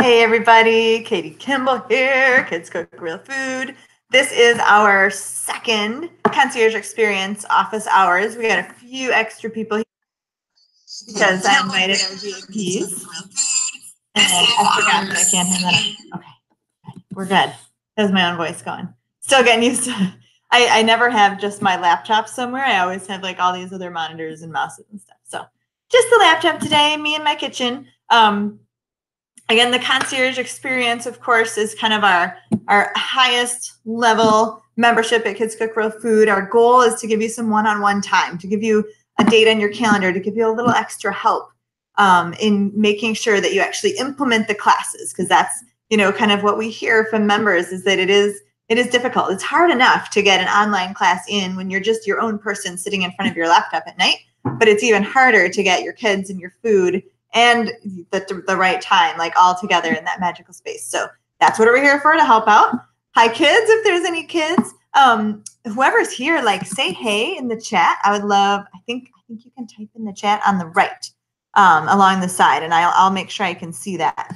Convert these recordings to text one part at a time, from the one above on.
Hey everybody, Katie Kimball here, Kids Cook Real Food. This is our second concierge experience office hours. We got a few extra people here because I invited our VIPs. And I forgot that I can't hand that up. Okay, we're good. There's my own voice going. Still getting used to I never have just my laptop somewhere. I always have like all these other monitors and mouses and stuff. So just the laptop today, me in my kitchen. Again, the concierge experience, of course, is kind of our highest level membership at Kids Cook Real Food. Our goal is to give you some one-on-one time, to give you a date on your calendar, to give you a little extra help in making sure that you actually implement the classes, because that's, kind of what we hear from members is that it is difficult. It's hard enough to get an online class in when you're just your own person sitting in front of your laptop at night, but it's even harder to get your kids and your food and the right time, like all together in that magical space. So that's what we're here for, to help out. Hi, kids, if there's any kids. Whoever's here, like, say hey in the chat. I would love, I think you can type in the chat on the right along the side, and I'll make sure I can see that.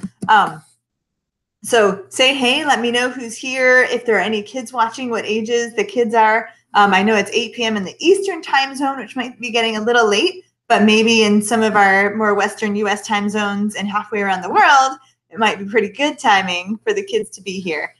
So say hey, let me know who's here. If there are any kids watching, what ages the kids are. I know it's 8 p.m. in the Eastern time zone, which might be getting a little late, but maybe in some of our more Western U.S. time zones and halfway around the world, it might be pretty good timing for the kids to be here.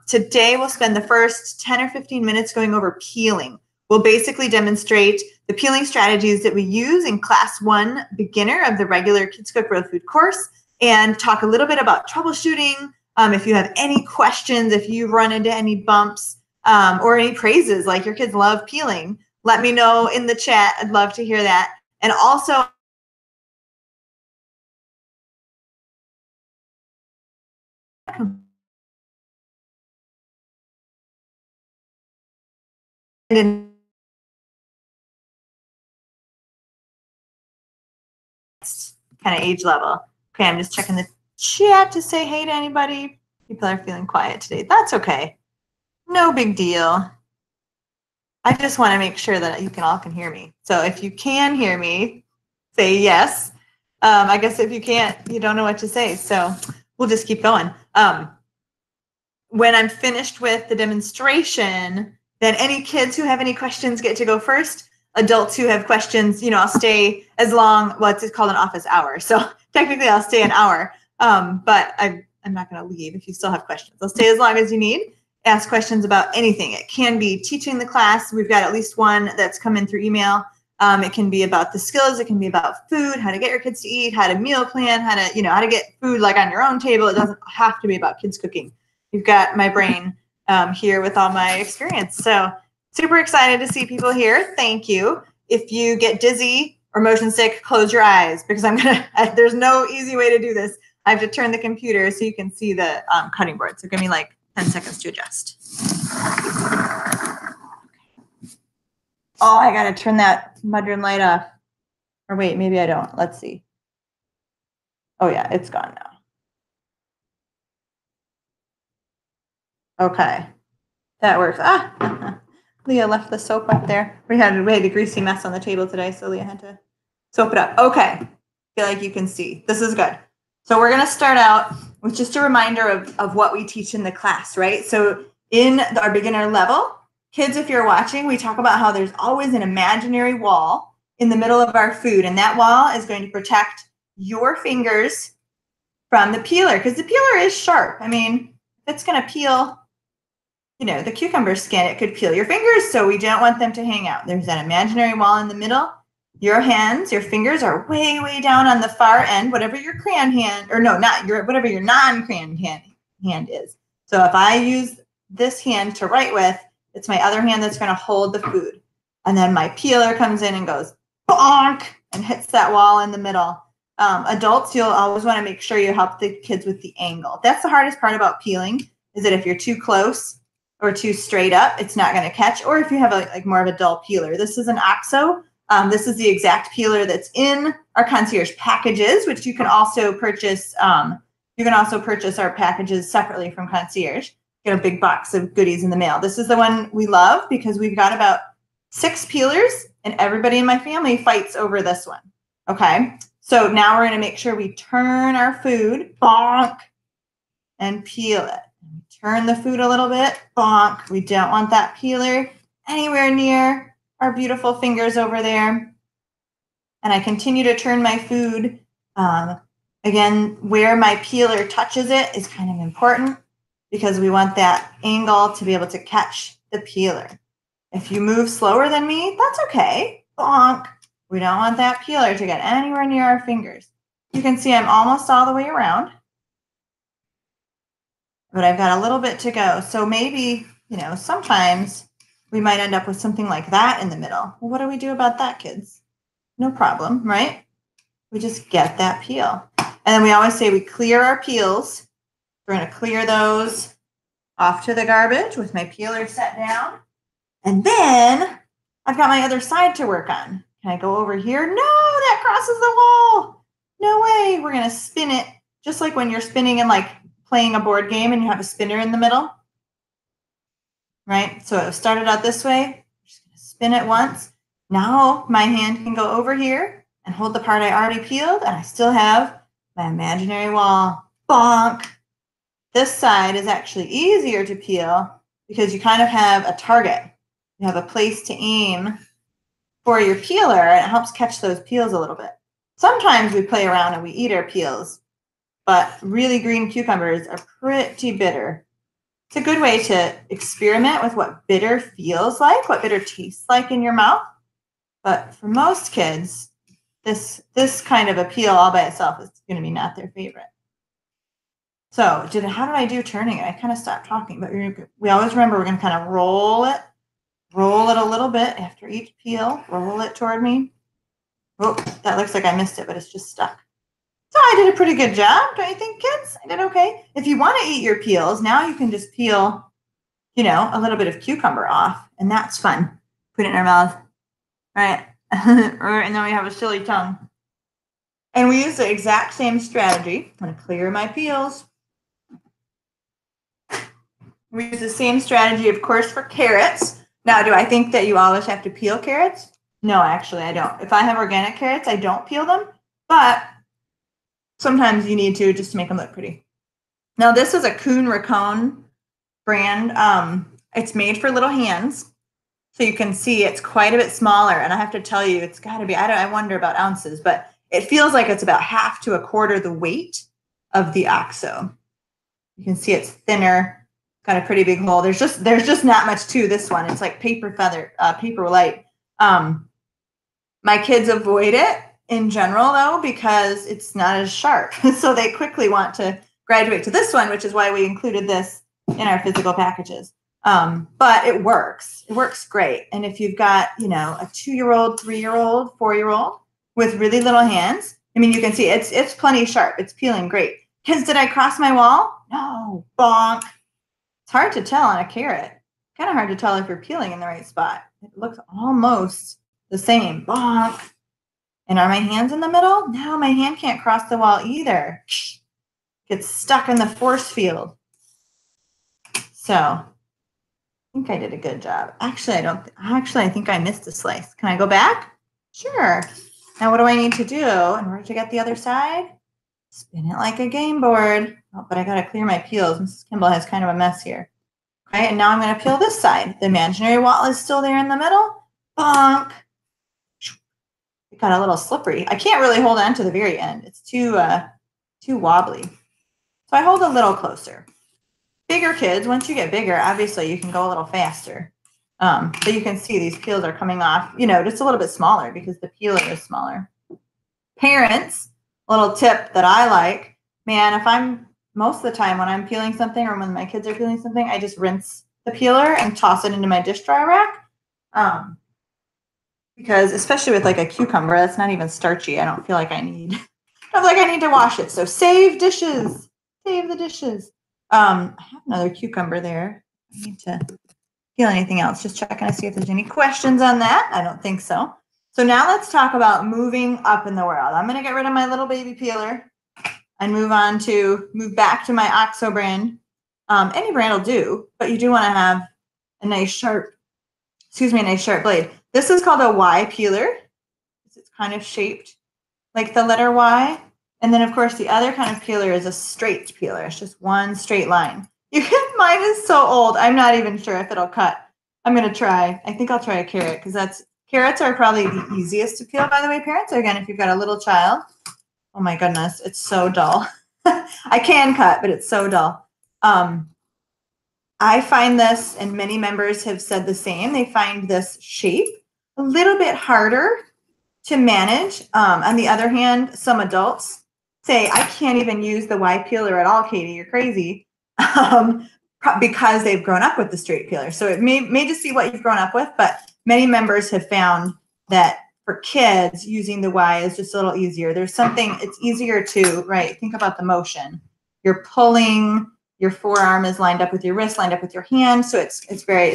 Today, we'll spend the first 10 or 15 minutes going over peeling. We'll basically demonstrate the peeling strategies that we use in Class 1 Beginner of the regular Kids Cook Real Food course, and talk a little bit about troubleshooting. If you have any questions, if you run into any bumps or any praises, like your kids love peeling, let me know in the chat. I'd love to hear that. And also, kind of age level. Okay, I'm just checking the chat to say hey to anybody. People are feeling quiet today. That's okay. No big deal. I just want to make sure that you all can hear me. So if you can hear me, say yes. I guess if you can't, you don't know what to say. So we'll just keep going. When I'm finished with the demonstration, then any kids who have any questions get to go first. Adults who have questions, I'll stay as long. Well, it's called an office hour. So technically I'll stay an hour, but I'm not going to leave if you still have questions. I'll stay as long as you need. Ask questions about anything. It can be teaching the class. We've got at least one that's come in through email. It can be about the skills. It can be about food, how to get your kids to eat, how to meal plan, how to get food like on your own table. It doesn't have to be about kids cooking. You've got my brain here with all my experience. So super excited to see people here. Thank you. If you get dizzy or motion sick, close your eyes, because there's no easy way to do this. I have to turn the computer so you can see the cutting board. So give me like 10 seconds to adjust. Oh, I got to turn that mudroom light off. Or wait, maybe I don't. Let's see. Oh, yeah, it's gone now. Okay. That works. Leah left the soap up there. We had a greasy mess on the table today, so Leah had to soap it up. Okay. Feel like you can see. This is good. So we're going to start out with just a reminder of what we teach in the class, right? So in our beginner level, kids, if you're watching, we talk about how there's always an imaginary wall in the middle of our food, and that wall is going to protect your fingers from the peeler, because the peeler is sharp. I mean, if it's going to peel, the cucumber skin, it could peel your fingers, so we don't want them to hang out. There's that imaginary wall in the middle. Your hands, your fingers are way, way down on the far end, whatever your crayon hand, or no, not your, whatever your non-crayon hand is. So if I use this hand to write with, it's my other hand that's going to hold the food. And then my peeler comes in and goes bonk and hits that wall in the middle. Adults, you'll always want to make sure you help the kids with the angle. That's the hardest part about peeling, is that if you're too close or too straight up, it's not going to catch. Or if you have like more of a dull peeler. This is an OXO. This is the exact peeler that's in our concierge packages, which you can also purchase. You can also purchase our packages separately from concierge. Get a big box of goodies in the mail. This is the one we love because we've got about 6 peelers, and everybody in my family fights over this one. Okay, so now we're going to make sure we turn our food bonk and peel it. Turn the food a little bit, bonk. We don't want that peeler anywhere near our beautiful fingers over there. And I continue to turn my food. Again, where my peeler touches it is kind of important because we want that angle to be able to catch the peeler. If you move slower than me, that's okay. Bonk. We don't want that peeler to get anywhere near our fingers. You can see I'm almost all the way around, but I've got a little bit to go. So maybe, sometimes we might end up with something like that in the middle. Well, what do we do about that, kids? No problem, right? We just get that peel. And then we always say we clear our peels. We're going to clear those off to the garbage with my peeler set down. And then I've got my other side to work on. Can I go over here? No, that crosses the wall. No way. We're going to spin it just like when you're spinning and like playing a board game and you have a spinner in the middle. Right? So it started out this way. I'm just going to spin it once. Now my hand can go over here and hold the part I already peeled, and I still have my imaginary wall. Bonk. This side is actually easier to peel because you kind of have a target. You have a place to aim for your peeler, and it helps catch those peels a little bit. Sometimes we play around and we eat our peels, but really green cucumbers are pretty bitter. It's a good way to experiment with what bitter feels like, what bitter tastes like in your mouth. But for most kids, this kind of a peel all by itself is going to be not their favorite. So how did I do turning it? I kind of stopped talking, but we always remember we're going to kind of roll it a little bit after each peel. Roll it toward me. Oh, that looks like I missed it, but it's just stuck. So I did a pretty good job, don't you think, kids? I did okay. If you want to eat your peels, now you can just peel, a little bit of cucumber off, and that's fun. Put it in our mouth. Right. And then we have a silly tongue. And we use the exact same strategy. I'm going to clear my peels. We use the same strategy, of course, for carrots. Now, do I think that you always have to peel carrots? No, actually, I don't. If I have organic carrots, I don't peel them. But sometimes you need to just to make them look pretty. Now, this is a Kuhn Racone brand. It's made for little hands. So you can see it's quite a bit smaller. And I have to tell you, it's got to be, I wonder about ounces, but it feels like it's about half to a quarter the weight of the OXO. You can see it's thinner, got a pretty big hole. There's just not much to this one. It's like paper light. My kids avoid it in general, though, because it's not as sharp. So they quickly want to graduate to this one, which is why we included this in our physical packages. But it works. It works great. And if you've got, a 2-year-old, 3-year-old, 4-year-old with really little hands, you can see it's plenty sharp. It's peeling great. Kids, did I cross my wall? No. Bonk. It's hard to tell on a carrot. Kind of hard to tell if you're peeling in the right spot. It looks almost the same. Bonk. And are my hands in the middle? No, my hand can't cross the wall either. Gets stuck in the force field. So I think I did a good job. Actually, I think I missed a slice. Can I go back? Sure. Now what do I need to do in order to get the other side? Spin it like a game board. Oh, but I got to clear my peels. Mrs. Kimball has kind of a mess here. Okay, and now I'm going to peel this side. The imaginary wall is still there in the middle. Bonk. It got a little slippery. I can't really hold on to the very end. It's too wobbly. So I hold a little closer. Bigger kids, once you get bigger, obviously you can go a little faster. But you can see these peels are coming off, just a little bit smaller because the peeler is smaller. Parents, a little tip that I like, man, most of the time when I'm peeling something or when my kids are peeling something, I just rinse the peeler and toss it into my dish dryer rack. Because especially with like a cucumber, that's not even starchy. I don't feel like I need to wash it. So save dishes, save the dishes. I have another cucumber there. I need to peel anything else. Just checking to see if there's any questions on that. I don't think so. So now let's talk about moving up in the world. I'm going to get rid of my little baby peeler and move back to my OXO brand. Any brand will do, but you do want to have a nice sharp blade. This is called a Y peeler. It's kind of shaped like the letter Y. And then, of course, the other kind of peeler is a straight peeler. It's just one straight line. Mine is so old. I'm not even sure if it'll cut. I'm going to try. I think I'll try a carrot because carrots are probably the easiest to peel, by the way, parents. So again, if you've got a little child, oh my goodness, it's so dull. I can cut, but it's so dull. I find this, and many members have said the same, they find this shape a little bit harder to manage. On the other hand, some adults say, I can't even use the Y peeler at all, Katie, you're crazy, because they've grown up with the straight peeler. So it may just be what you've grown up with, but many members have found that for kids, using the Y is just a little easier. There's something, it's easier to, right, think about the motion. You're pulling, your forearm is lined up with your wrist, lined up with your hand, so it's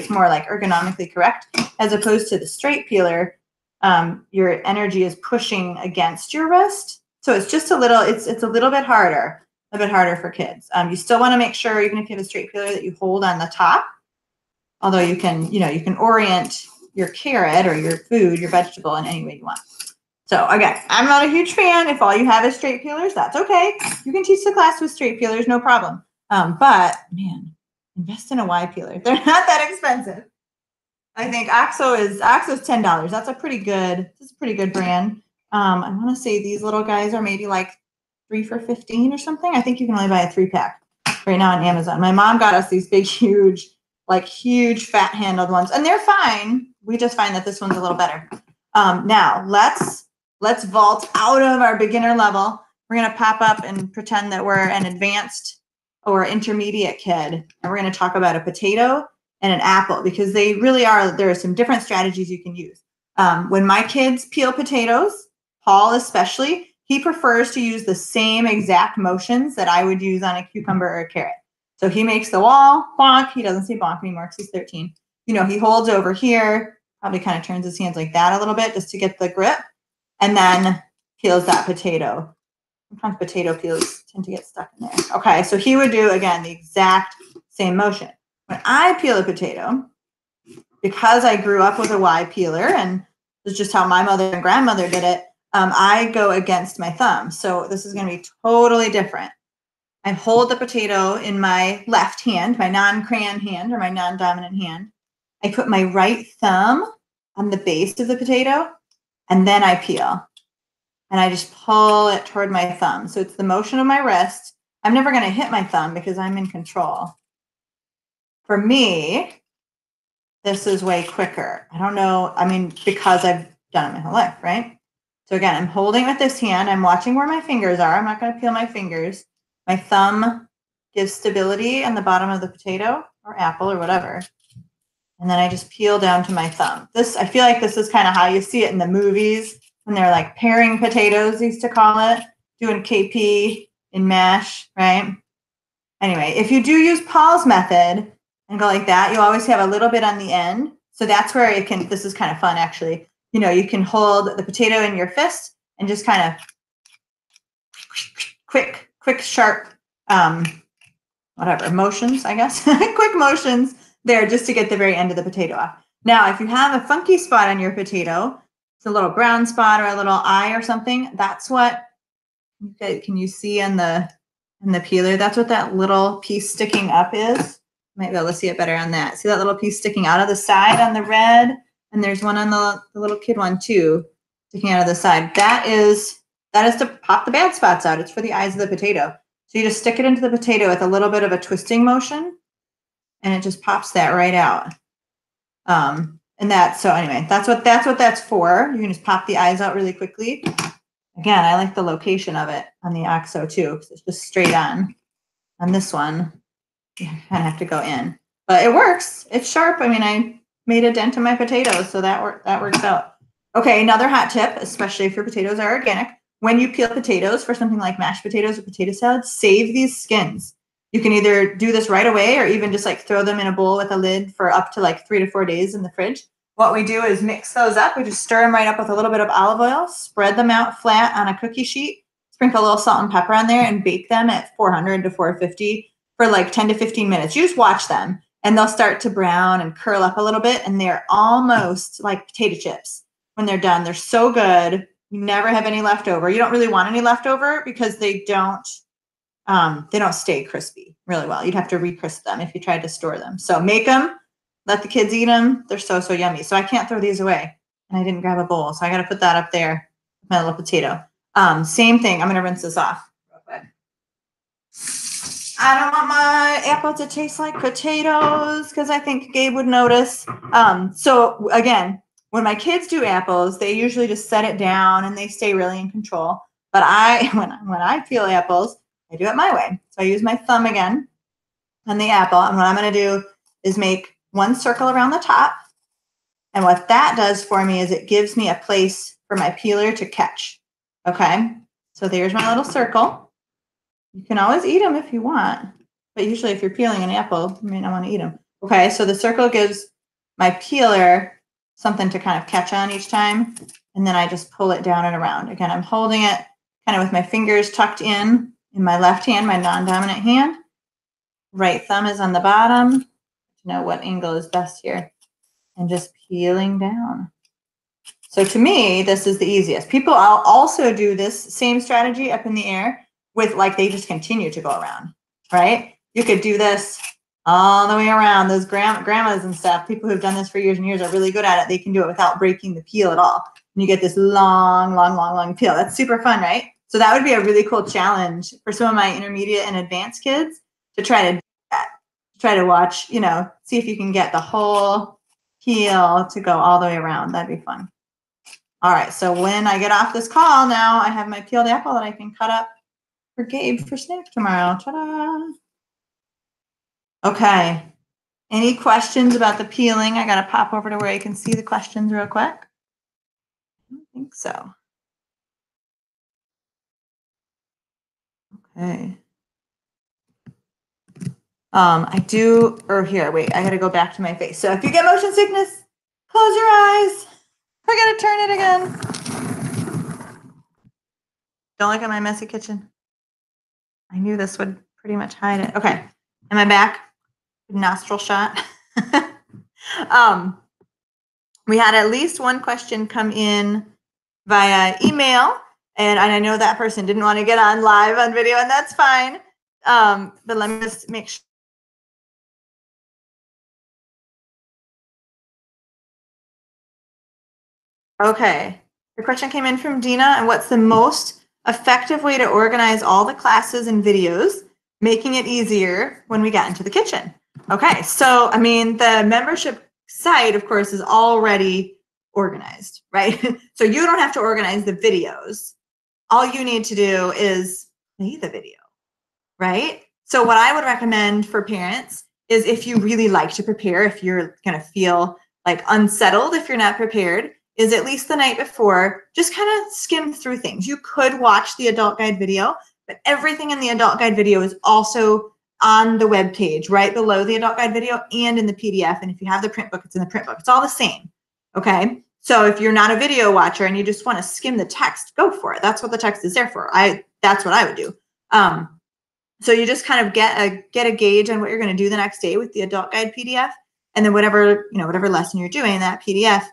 more like ergonomically correct, as opposed to the straight peeler. Your energy is pushing against your wrist, so it's just a little, it's a little bit harder for kids. You still want to make sure, even if you have a straight peeler, that you hold on the top. Although you can orient your carrot or your food, your vegetable, in any way you want. So again, I'm not a huge fan. If all you have is straight peelers, that's okay. You can teach the class with straight peelers, no problem. But man, invest in a Y peeler. They're not that expensive. I think OXO's $10. That's a pretty good brand. I want to say these little guys are maybe like 3 for $15 or something. I think you can only buy a 3-pack right now on Amazon. My mom got us these big, huge fat handled ones, and they're fine. We just find that this one's a little better. Now let's vault out of our beginner level. We're going to pop up and pretend that we're an advanced or intermediate kid, and we're going to talk about a potato and an apple, because they really are, there are some different strategies you can use. When my kids peel potatoes, Paul especially, he prefers to use the same exact motions that I would use on a cucumber or a carrot. So he makes the wall, bonk. He doesn't say bonk anymore because he's 13. He holds over here, probably kind of turns his hands like that a little bit just to get the grip, and then peels that potato. Sometimes potato peels tend to get stuck in there. Okay, so he would do, again, the exact same motion. When I peel a potato, because I grew up with a Y peeler, and this is just how my mother and grandmother did it, I go against my thumb. So this is going to be totally different. I hold the potato in my left hand, my non-crayon hand or my non-dominant hand. I put my right thumb on the base of the potato, and then I peel. And I just pull it toward my thumb. So it's the motion of my wrist. I'm never going to hit my thumb because I'm in control. For me, this is way quicker. I don't know. I mean, because I've done it my whole life, right? So again, I'm holding with this hand. I'm watching where my fingers are. I'm not going to peel my fingers. My thumb gives stability on the bottom of the potato or apple or whatever. And then I just peel down to my thumb. I feel like this is kind of how you see it in the movies when they're like paring potatoes, they used to call it, doing KP in MASH, right? Anyway, if you do use Paul's method and go like that, you always have a little bit on the end. So that's where this is kind of fun actually. You can hold the potato in your fist and just kind of quick, sharp, motions, I guess. Quick motions there just to get the very end of the potato off. Now, if you have a funky spot on your potato, it's a little brown spot or a little eye or something, that's what, can you see in the peeler? That's what that little piece sticking up is. Might be able to see it better on that. See that little piece sticking out of the side on the red? And there's one on the little kid one too, sticking out of the side. That is to pop the bad spots out. It's for the eyes of the potato. So you just stick it into the potato with a little bit of a twisting motion, and it just pops that right out. So anyway, that's what that's for. You can just pop the eyes out really quickly. Again, I like the location of it on the OXO too, because it's just straight on. On this one, you kind of have to go in, but it works. It's sharp. I mean, I made a dent in my potatoes, so that works out. Okay, another hot tip, especially if your potatoes are organic. When you peel potatoes for something like mashed potatoes or potato salad, save these skins. You can either do this right away or even just throw them in a bowl with a lid for up to 3 to 4 days in the fridge. What we do is mix those up. We just stir them right up with a little bit of olive oil, spread them out flat on a cookie sheet, sprinkle a little salt and pepper on there, and bake them at 400 to 450 for 10 to 15 minutes. You just watch them, and they'll start to brown and curl up a little bit, and they're almost like potato chips when they're done. They're so good. You never have any leftover. You don't really want any leftover because they don't stay crispy really well. You'd have to re-crisp them if you tried to store them. So make them, let the kids eat them. They're so, so yummy. So I can't throw these away. And I didn't grab a bowl. So I got to put that up there with my little potato. Same thing. I'm going to rinse this off real quick. I don't want my apple to taste like potatoes because I think Gabe would notice. So again, when my kids do apples, they usually just set it down and they stay really in control. But when I peel apples, I do it my way. So I use my thumb again on the apple. And what I'm going to do is make one circle around the top. And what that does for me is it gives me a place for my peeler to catch. Okay. So there's my little circle. You can always eat them if you want. But usually if you're peeling an apple, you may not want to eat them. Okay. So the circle gives my peeler something to kind of catch on each time. And then I just pull it down and around. Again, I'm holding it kind of with my fingers tucked in my left hand, my non-dominant hand. Right thumb is on the bottom to know what angle is best here. And just peeling down. So to me, this is the easiest. People also do this same strategy up in the air with like they just continue to go around, right? You could do this all the way around. Those grandmas and stuff, people who've done this for years and years are really good at it. They can do it without breaking the peel at all. And you get this long, long, long, long peel. That's super fun, right? So that would be a really cool challenge for some of my intermediate and advanced kids to try to do that. Try to watch, see if you can get the whole peel to go all the way around. That'd be fun. All right, so when I get off this call now, I have my peeled apple that I can cut up for Gabe for snack tomorrow. Ta-da! Okay, any questions about the peeling? I gotta pop over to where I can see the questions real quick. I don't think so. Okay. I gotta go back to my face. So if you get motion sickness, close your eyes. I gotta turn it again. Don't look at my messy kitchen. I knew this would pretty much hide it. Okay, am I back? Nostril shot. We had at least one question come in via email, and I know that person didn't want to get on live on video, and that's fine. But let me just make sure. Okay, the question came in from Dina, and what's the most effective way to organize all the classes and videos, making it easier when we get into the kitchen? Okay, so I mean, the membership site, of course, is already organized, right? So you don't have to organize the videos. All you need to do is play the video, right? So what I would recommend for parents is if you really like to prepare, if you're going to feel like unsettled if you're not prepared, is at least the night before, just kind of skim through things. You could watch the adult guide video, but everything in the adult guide video is also on the web page, right below the adult guide video and in the PDF. And if you have the print book, it's in the print book. It's all the same, okay? So if you're not a video watcher and you just want to skim the text, go for it. That's what the text is there for. That's what I would do. So you just kind of get a gauge on what you're going to do the next day with the adult guide PDF, and then whatever lesson you're doing, that PDF,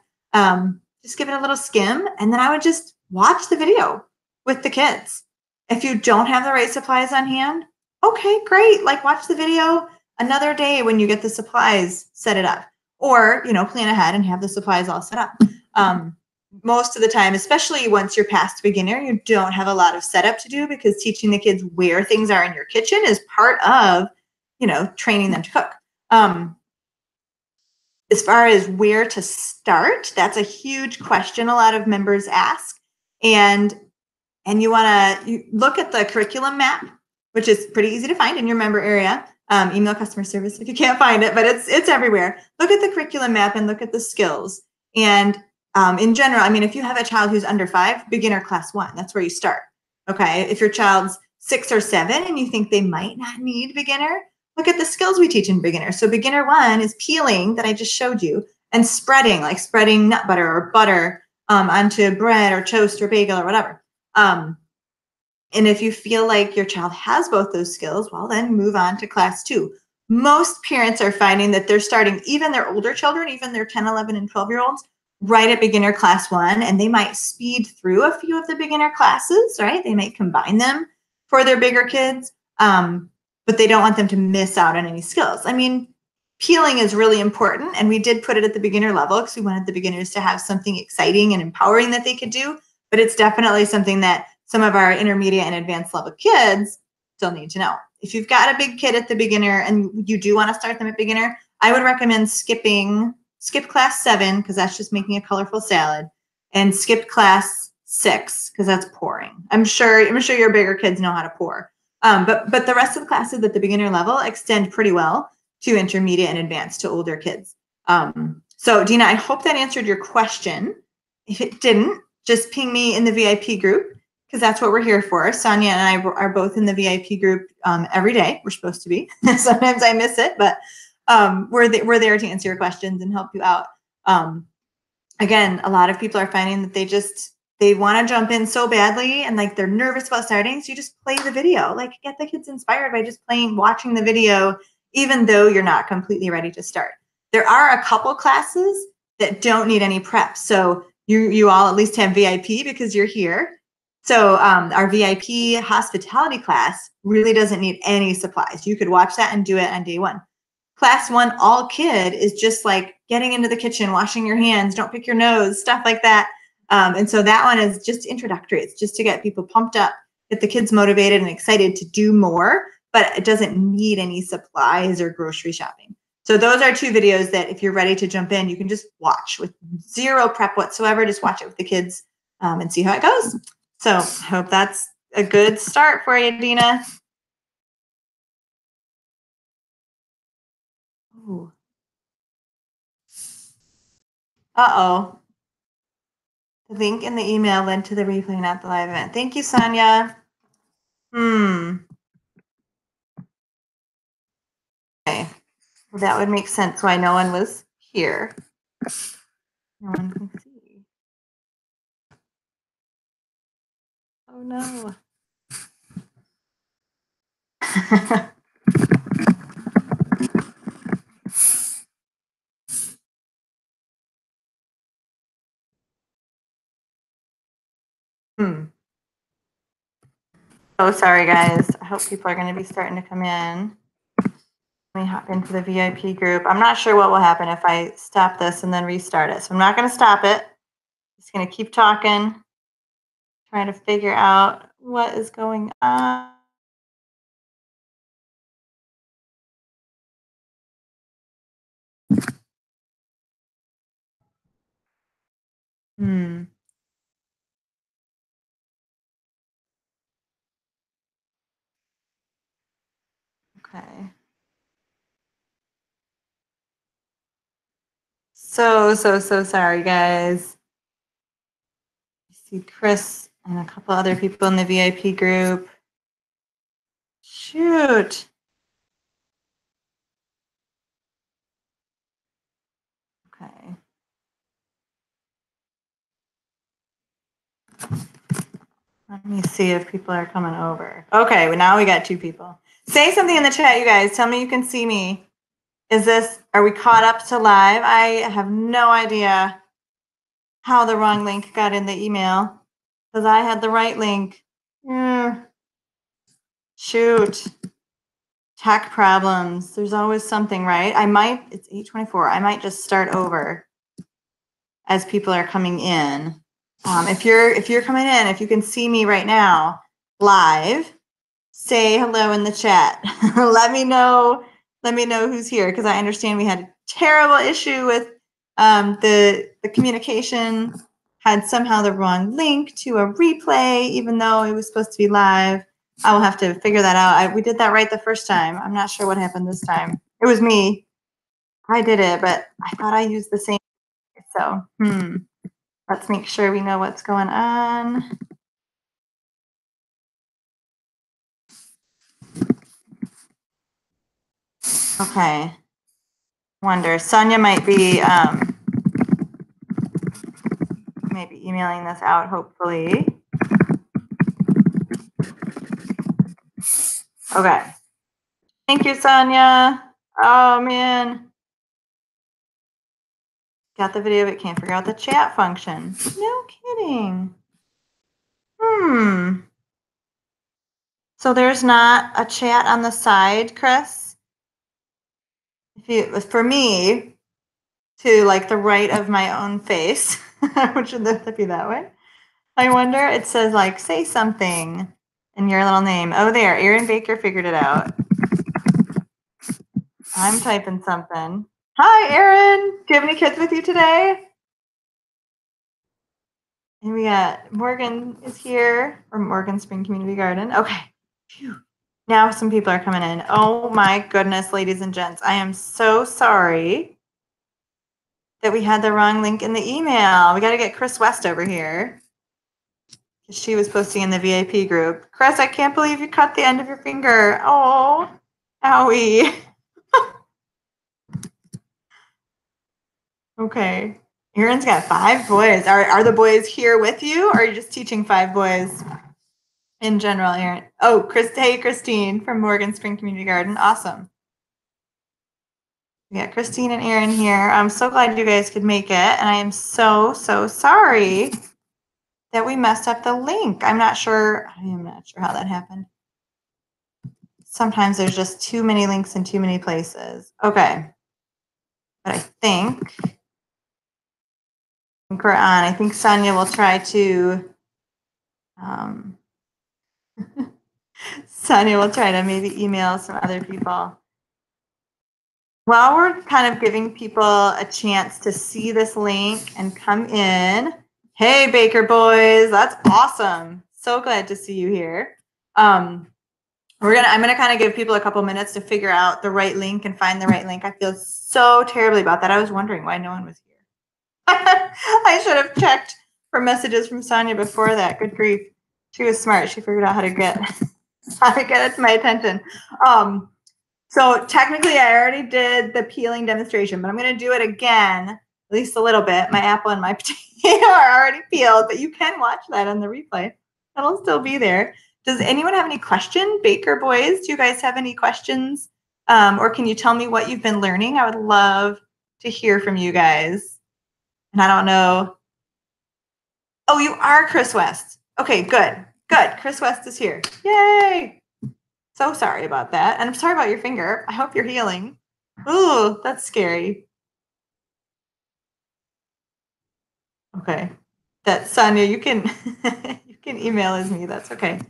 just give it a little skim, and then I would just watch the video with the kids. If you don't have the right supplies on hand, okay, great. Like watch the video another day when you get the supplies, set it up, or plan ahead and have the supplies all set up. Most of the time, especially once you're past beginner, you don't have a lot of setup to do because teaching the kids where things are in your kitchen is part of, training them to cook. As far as where to start, that's a huge question a lot of members ask. And you want to look at the curriculum map, which is pretty easy to find in your member area. Email customer service if you can't find it, but it's everywhere. Look at the curriculum map and look at the skills. And in general, I mean, if you have a child who's under 5, beginner class 1, that's where you start. Okay. If your child's 6 or 7 and you think they might not need beginner, look at the skills we teach in beginner. So beginner 1 is peeling that I just showed you, and spreading, like spreading nut butter or butter onto bread or toast or bagel or whatever. And if you feel like your child has both those skills, well, then move on to class 2. Most parents are finding that they're starting, even their older children, even their 10, 11, and 12-year-olds, right at beginner class 1, and they might speed through a few of the beginner classes, right? They might combine them for their bigger kids, but they don't want them to miss out on any skills. I mean, peeling is really important, and we did put it at the beginner level because we wanted the beginners to have something exciting and empowering that they could do, but it's definitely something that some of our intermediate and advanced level kids still need to know. If you've got a big kid at the beginner and you do want to start them at beginner, I would recommend skip class 7 because that's just making a colorful salad, and skip class 6 because that's pouring. I'm sure your bigger kids know how to pour. But the rest of the classes at the beginner level extend pretty well to intermediate and advanced to older kids. So Dina, I hope that answered your question. If it didn't, just ping me in the VIP group because that's what we're here for. Sonia and I are both in the VIP group every day. We're supposed to be. Sometimes I miss it, but we're there to answer your questions and help you out. Again, a lot of people are finding that they want to jump in so badly and like they're nervous about starting. So you just play the video, like get the kids inspired by just watching the video, even though you're not completely ready to start. There are a couple classes that don't need any prep. So you all at least have VIP because you're here. So our VIP hospitality class really doesn't need any supplies. You could watch that and do it on day 1. Class 1 all kid is just like getting into the kitchen, washing your hands, don't pick your nose, stuff like that. And so that one is just introductory. It's just to get people pumped up, get the kids motivated and excited to do more, but it doesn't need any supplies or grocery shopping. So those are 2 videos that if you're ready to jump in, you can just watch with zero prep whatsoever. Just watch it with the kids and see how it goes. So I hope that's a good start for you, Dina. Ooh. Uh-oh. The link in the email led to the replay, not the live event. Thank you, Sonia. Okay. Well, that would make sense why no one was here. No one can see. Oh, no. Oh, sorry, guys. I hope people are going to be starting to come in. Let me hop into the VIP group. I'm not sure what will happen if I stop this and then restart it. So I'm not going to stop it. Just going to keep talking, trying to figure out what is going on. Okay. So sorry, guys. I see Chris and a couple other people in the VIP group. Shoot. Okay. Let me see if people are coming over. Okay, well, now we got 2 people. Say something in the chat, you guys. Tell me you can see me. Are we caught up to live? I have no idea how the wrong link got in the email because I had the right link. Shoot. Tech problems. There's always something, right? It's 8:24. I might just start over as people are coming in. If you're coming in, if you can see me right now live, say hello in the chat. Let me know who's here because I understand we had a terrible issue with the communication had somehow the wrong link to a replay, even though it was supposed to be live. I will have to figure that out. We did that right the first time. I'm not sure what happened this time. It was me. I did it, but I thought I used the same. So, let's make sure we know what's going on. Okay. Wonder. Sonia might be maybe emailing this out, hopefully. Okay. Thank you, Sonia. Oh, man. Got the video, but can't figure out the chat function. No kidding. So there's not a chat on the side, Chris? For me, to like the right of my own face, which would that be that way? I wonder, it says like, say something in your little name. Oh, there, Erin Baker figured it out. I'm typing something. Hi, Erin. Do you have any kids with you today? And we got Morgan is here from Morgan Spring Community Garden. Okay. Phew. Now some people are coming in. Oh my goodness, ladies and gents. I am so sorry that we had the wrong link in the email. We got to get Chris West over here. She was posting in the VIP group. Chris, I can't believe you cut the end of your finger. Oh, owie. Okay. Erin's got 5 boys. Are the boys here with you, or are you just teaching 5 boys in general, Erin? Oh, hey, Christine from Morgan Spring Community Garden. Awesome. We got Christine and Erin here. I'm so glad you guys could make it, and I am so sorry that we messed up the link. I am not sure how that happened. Sometimes there's just too many links in too many places. Okay. But I think we're on. I think Sonia will try to maybe email some other people. While we're kind of giving people a chance to see this link and come in. Hey, Baker boys, that's awesome. So glad to see you here. I'm gonna kind of give people a couple minutes to figure out the right link and find the right link. I feel so terribly about that. I was wondering why no one was here. I should have checked for messages from Sonia before that. Good grief. She was smart. She figured out how to get it to my attention. So technically I already did the peeling demonstration, but I'm going to do it again, at least a little bit. My apple and my potato are already peeled, but you can watch that on the replay. That'll still be there. Does anyone have any question? Baker boys, do you guys have any questions? Or can you tell me what you've been learning? I would love to hear from you guys. And I don't know. Oh, you are Chris West. Okay, good. Good. Chris West is here. Yay. So sorry about that. And I'm sorry about your finger. I hope you're healing. Ooh, that's scary. Okay. That's Sonia. You can email as me. That's okay.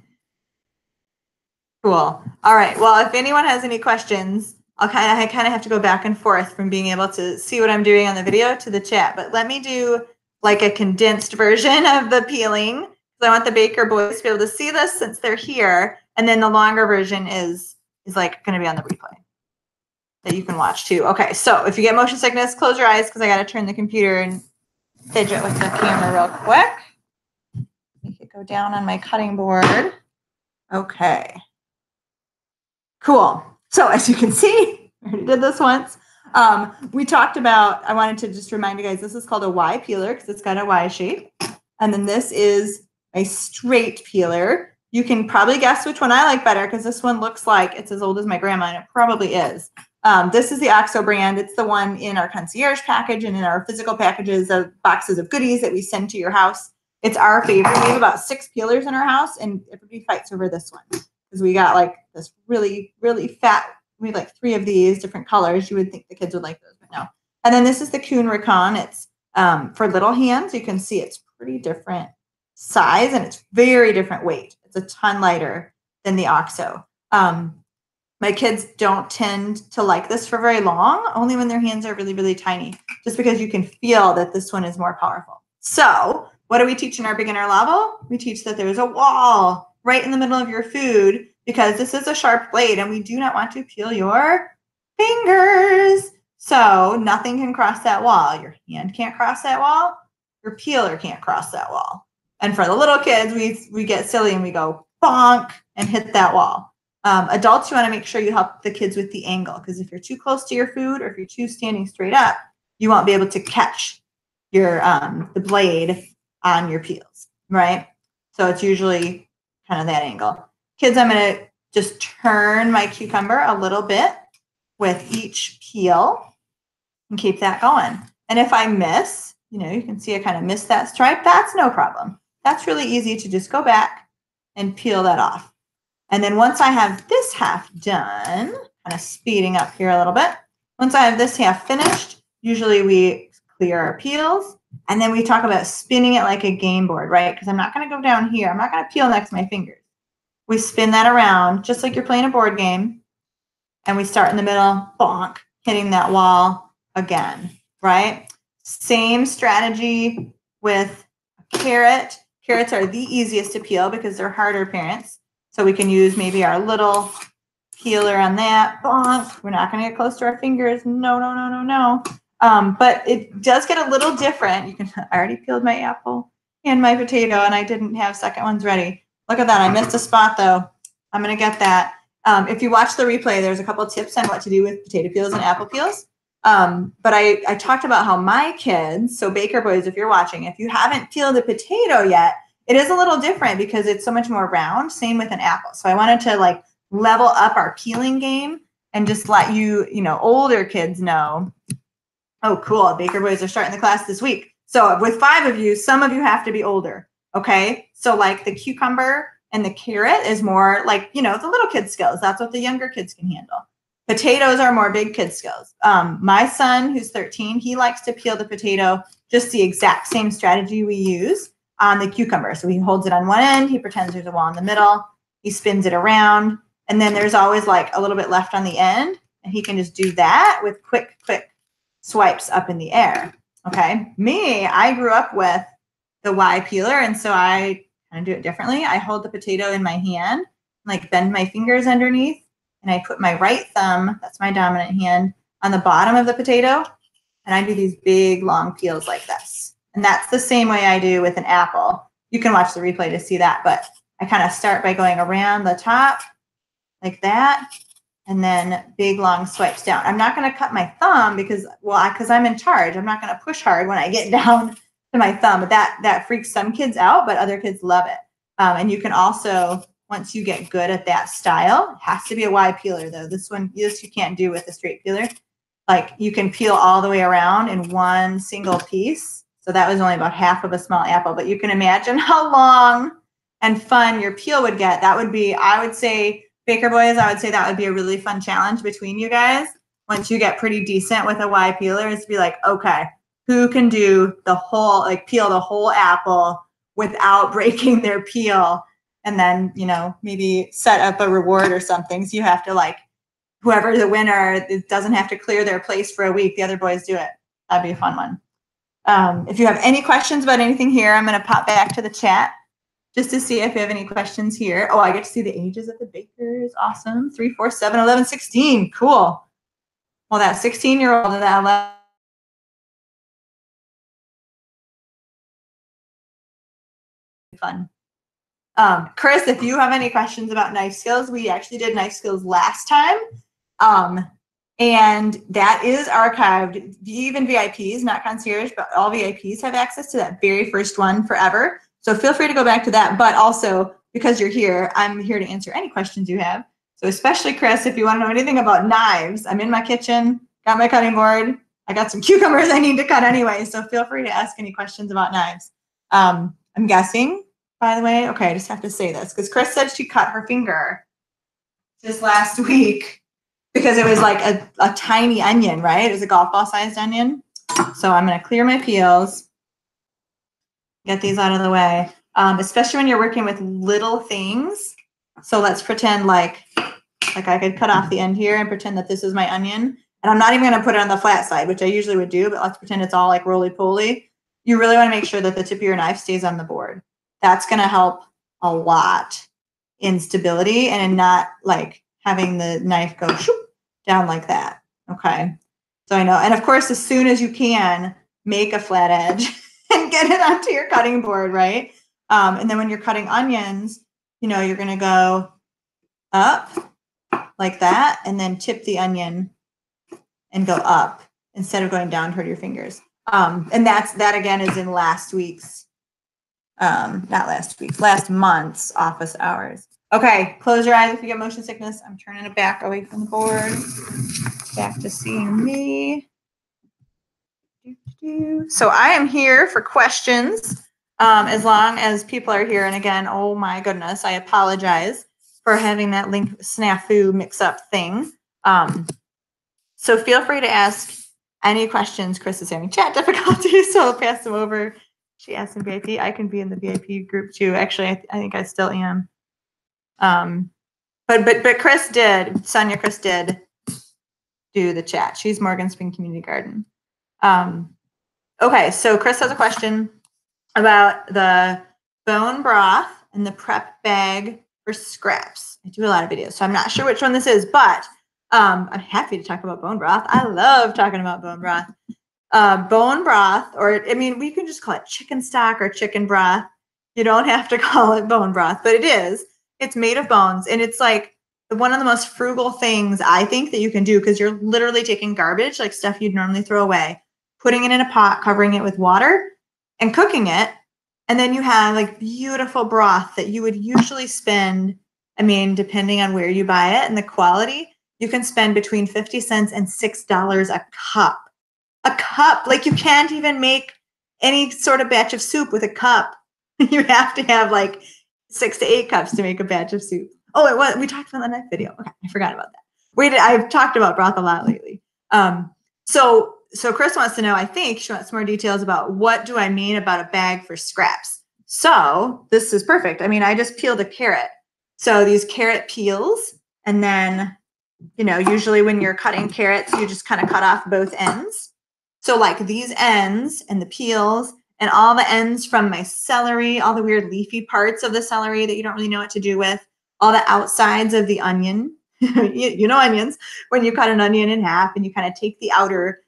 Cool. All right. Well, if anyone has any questions, I kind of have to go back and forth from being able to see what I'm doing on the video to the chat. But let me do like a condensed version of the peeling. So I want the Baker boys to be able to see this since they're here. And then the longer version is like going to be on the replay that you can watch too. Okay, so if you get motion sickness, close your eyes because I got to turn the computer and fidget with the camera real quick. Make it go down on my cutting board. Okay. Cool. So as you can see, I already did this once. We talked about, I wanted to just remind you guys, this is called a Y peeler because it's got a Y shape. And then this is a straight peeler. You can probably guess which one I like better because this one looks like it's as old as my grandma, and it probably is. This is the OXO brand. It's the one in our Concierge package and in our physical packages of boxes of goodies that we send to your house. It's our favorite. We have about 6 peelers in our house, and everybody fights over this one because we got like this really, really fat. We have like 3 of these different colors. You would think the kids would like those, but no. And then this is the Kuhn Recon. It's for little hands. You can see it's pretty different size, and it's very different weight. It's a ton lighter than the OXO. My kids don't tend to like this for very long, only when their hands are really, really tiny, just because you can feel that this one is more powerful. So what do we teach in our beginner level? We teach that there's a wall right in the middle of your food because this is a sharp blade and we do not want to peel your fingers. So nothing can cross that wall. Your hand can't cross that wall. Your peeler can't cross that wall. And for the little kids, we get silly and we go bonk and hit that wall. Adults, you want to make sure you help the kids with the angle because if you're too close to your food or if you're too standing straight up, you won't be able to catch your the blade on your peels, right? So it's usually kind of that angle. Kids, I'm going to just turn my cucumber a little bit with each peel and keep that going. And if I miss, you know, you can see I kind of missed that stripe. That's no problem. That's really easy to just go back and peel that off. And then once I have this half done, kind of speeding up here a little bit. Once I have this half finished, usually we clear our peels and then we talk about spinning it like a game board, right? Because I'm not going to go down here. I'm not going to peel next to my fingers. We spin that around just like you're playing a board game. And we start in the middle, bonk, hitting that wall again, right? Same strategy with a carrot. Carrots are the easiest to peel because they're harder parents. So we can use maybe our little peeler on that. Bonk. We're not going to get close to our fingers. No, no, no, no, no. But it does get a little different. You can. I already peeled my apple and my potato, and I didn't have second ones ready. Look at that. I missed a spot, though. I'm going to get that. If you watch the replay, there's a couple of tips on what to do with potato peels and apple peels. But I talked about how my kids, so Baker Boys, if you're watching, if you haven't peeled a potato yet, it is a little different because it's so much more round. Same with an apple. So I wanted to like level up our peeling game and just let you, you know, older kids know, oh, cool, Baker Boys are starting the class this week. So with 5 of you, some of you have to be older. Okay. So like the cucumber and the carrot is more like, you know, the little kid skills. That's what the younger kids can handle. Potatoes are more big kid skills. My son, who's 13, he likes to peel the potato just the exact same strategy we use on the cucumber. So he holds it on one end. He pretends there's a wall in the middle. He spins it around. And then there's always like a little bit left on the end. And he can just do that with quick swipes up in the air. Okay. Me, I grew up with the Y peeler. And so I kind of do it differently. I hold the potato in my hand, like bend my fingers underneath. And I put my right thumb, that's my dominant hand, on the bottom of the potato. And I do these big, long peels like this. And that's the same way I do with an apple. You can watch the replay to see that. But I kind of start by going around the top like that. And then big, long swipes down. I'm not going to cut my thumb because I'm in charge. I'm not going to push hard when I get down to my thumb. But that freaks some kids out, but other kids love it. And you can also, once you get good at that style, it has to be a Y peeler though. This you can't do with a straight peeler. Like you can peel all the way around in one single piece. So that was only about half of a small apple, but you can imagine how long and fun your peel would get. That would be, I would say, Baker Boys, I would say that would be a really fun challenge between you guys. Once you get pretty decent with a Y peeler, is to be like, okay, who can do the whole, like peel the whole apple without breaking their peel? And then, you know, maybe set up a reward or something. So you have to like, whoever the winner, it doesn't have to clear their place for a week. The other boys do it. That'd be a fun one. If you have any questions about anything here, I'm going to pop back to the chat just to see if you have any questions here. Oh, I get to see the ages of the bakers. Awesome. 3, 4, 7, 11, 16. Cool. Well, that 16-year-old and that 11. Fun. Chris, if you have any questions about knife skills, we actually did knife skills last time. And that is archived. Even VIPs, not concierge, but all VIPs have access to that very first one forever. So feel free to go back to that. But also, because you're here, I'm here to answer any questions you have. So especially, Chris, if you want to know anything about knives, I'm in my kitchen, got my cutting board. I got some cucumbers I need to cut anyway. So feel free to ask any questions about knives. I'm guessing, by the way, okay, I just have to say this because Chris said she cut her finger this last week because it was like a tiny onion, right? It was a golf ball sized onion. So I'm going to clear my peels, get these out of the way, especially when you're working with little things. So let's pretend like I could cut off the end here and pretend that this is my onion. And I'm not even going to put it on the flat side, which I usually would do, but let's pretend it's all like roly-poly. You really want to make sure that the tip of your knife stays on the board. That's going to help a lot in stability and in not like having the knife go down like that. Okay. So I know. And of course, as soon as you can, make a flat edge and get it onto your cutting board, right? And then when you're cutting onions, you know, you're going to go up like that and then tip the onion and go up instead of going down toward your fingers. And that again is in last month's office hours. Okay, close your eyes if you get motion sickness. I'm turning it back away from the board. Back to seeing me. So I am here for questions as long as people are here. And again, oh my goodness, I apologize for having that link snafu mix-up thing. So feel free to ask any questions. Chris is having chat difficulties, so I'll pass them over. She asked in VIP. I can be in the VIP group too. Actually, I think I still am. But Chris did. Sonia, Chris did do the chat. She's Morgan Spring Community Garden. Okay, so Chris has a question about the bone broth and the prep bag for scraps. I do a lot of videos, so I'm not sure which one this is, but I'm happy to talk about bone broth. I love talking about bone broth. Bone broth, or I mean, we can just call it chicken stock or chicken broth. You don't have to call it bone broth, but it is. It's made of bones, and it's like one of the most frugal things I think that you can do, because you're literally taking garbage, like stuff you'd normally throw away, putting it in a pot, covering it with water, and cooking it. And then you have like beautiful broth that you would usually spend, I mean, depending on where you buy it and the quality, you can spend between 50 cents and $6 a cup. A cup, like you can't even make any sort of batch of soup with a cup. You have to have like 6 to 8 cups to make a batch of soup. Oh, it was, we talked about that next video. Okay, I forgot about that. I've talked about broth a lot lately. So Chris wants to know, I think she wants more details about what do I mean about a bag for scraps. So this is perfect. I mean, I just peeled a carrot. So these carrot peels, and then, you know, usually when you're cutting carrots, you just kind of cut off both ends. So like these ends and the peels and all the ends from my celery, all the weird leafy parts of the celery that you don't really know what to do with, all the outsides of the onion, you know onions, when you cut an onion in half and you kind of take the outer